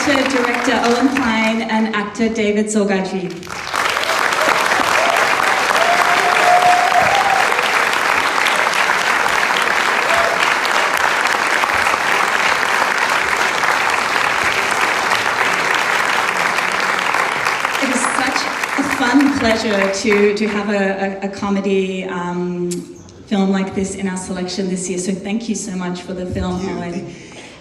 writer-director Owen Klein and actor David Zorgaji. It is such a fun pleasure to have a comedy film like this in our selection this year, so thank you so much for the film, Owen.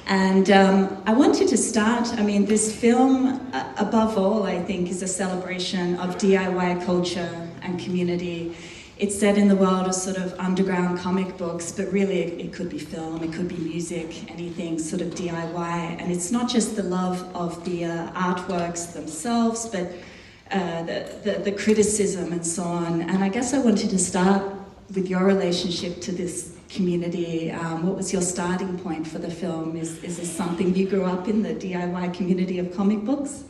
And I wanted to start, this film, above all, I think, is a celebration of DIY culture and community. It's set in the world of sort of underground comic books, but really it could be film, it could be music, anything sort of DIY. And it's not just the love of the artworks themselves, but the criticism and so on. And I guess I wanted to start with your relationship to this community. What was your starting point for the film? Is this something you grew up in, the DIY community of comic books?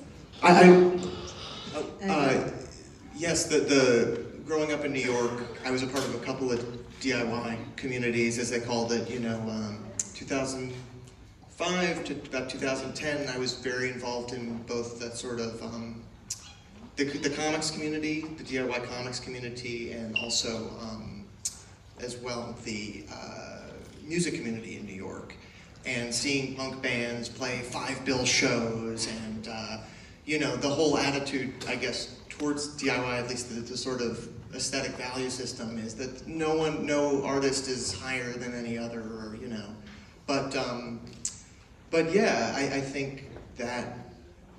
Yes, the growing up in New York, I was a part of a couple of DIY communities, as they called it, 2005 to about 2010, I was very involved in both that sort of the comics community, the DIY comics community, and also as well the music community in New York, and seeing punk bands play 5-bill shows, and the whole attitude, I guess, towards DIY, at least the sort of aesthetic value system, is that no artist is higher than any other, or but yeah, I think that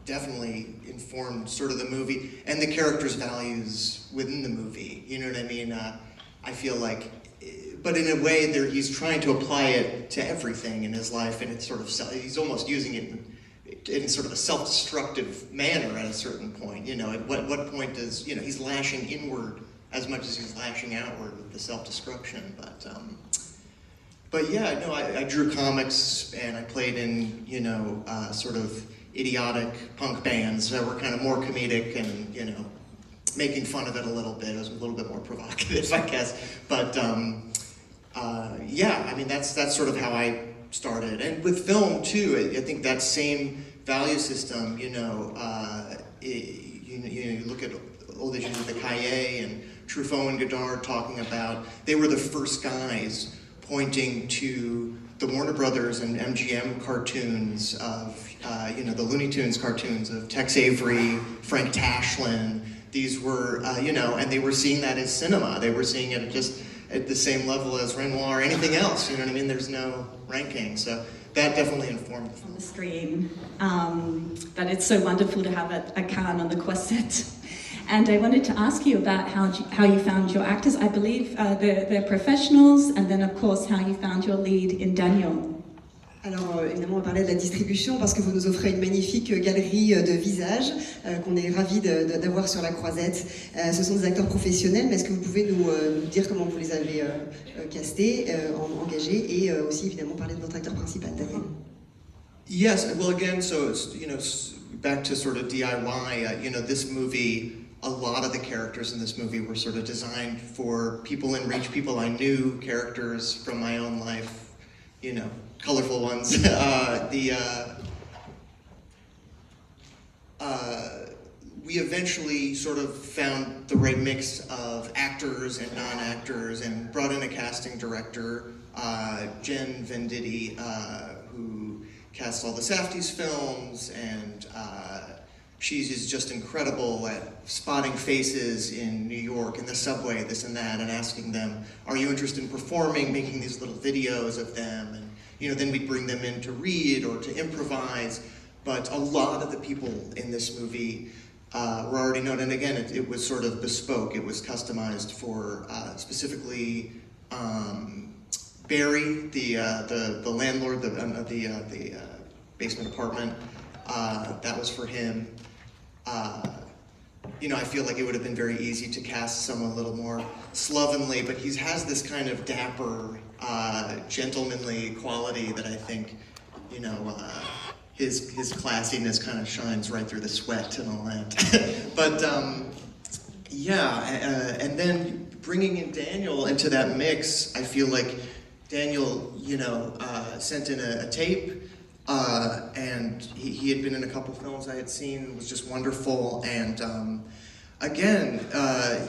definitely informed sort of the movie and the characters' values within the movie. You know what I mean? I feel like, but in a way, he's trying to apply it to everything in his life, and it's sort of he's almost using it in sort of a self-destructive manner at a certain point. At what point does he's lashing inward as much as he's lashing outward with the self-destruction. But yeah, no, I drew comics, and I played in sort of idiotic punk bands that were kind of more comedic and making fun of it a little bit. It was a little bit more provocative, I guess. But yeah, that's sort of how I started. And with film too, I think that same value system. You look at old issues of the Cahiers and Truffaut and Godard talking about, they were the first guys pointing to the Warner Brothers and MGM cartoons of, the Looney Tunes cartoons of Tex Avery, Frank Tashlin. These were, and they were seeing that as cinema. They were seeing it just at the same level as Renoir or anything else, you know what I mean? There's no ranking, so that definitely informed the film. On the screen, but it's so wonderful to have a Cannes on the Quinzaine. And I wanted to ask you about how you found your actors. I believe they're professionals, and then of course how you found your lead in Daniel. Alors évidemment on parlait de la distribution parce que vous nous offrez une magnifique galerie de visages qu'on est ravis d'avoir sur la croisette. Ce sont des acteurs professionnels, mais est-ce que vous pouvez nous dire comment vous les avez castés, engagés, et aussi évidemment parler de votre acteur principal, Daniel? Yes, well again, so it's, back to sort of DIY, this movie, a lot of the characters in this movie were sort of designed for people in reach, people I knew, characters from my own life, colorful ones. We eventually sort of found the right mix of actors and non-actors and brought in a casting director, Jen Venditti, who cast all the Safdie's films, and she is just incredible at spotting faces in New York, in the subway, this and that, and asking them, are you interested in performing, making these little videos of them, and then we'd bring them in to read or to improvise. But a lot of the people in this movie were already known, and again, it was sort of bespoke. It was customized for specifically Barry, the landlord of the basement apartment. That was for him. I feel like it would have been very easy to cast someone a little more slovenly, but he has this kind of dapper, gentlemanly quality that I think, his classiness kind of shines right through the sweat and all that. But and then bringing in Daniel into that mix, I feel like Daniel, sent in a tape, and he had been in a couple films I had seen, was just wonderful. And again, a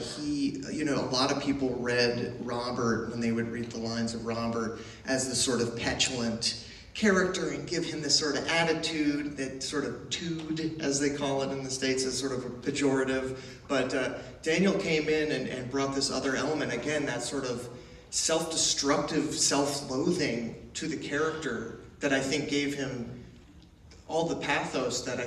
lot of people read Robert, when they would read the lines of Robert, as this sort of petulant character and give him this sort of attitude, that sort of tood, as they call it in the States, as sort of a pejorative. But Daniel came in and brought this other element, again, that sort of self-destructive self-loathing to the character that I think gave him all the pathos that I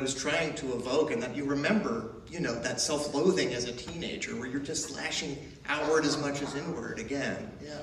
was trying to evoke, and that you remember, that self-loathing as a teenager, where you're just lashing outward as much as inward again. Yeah.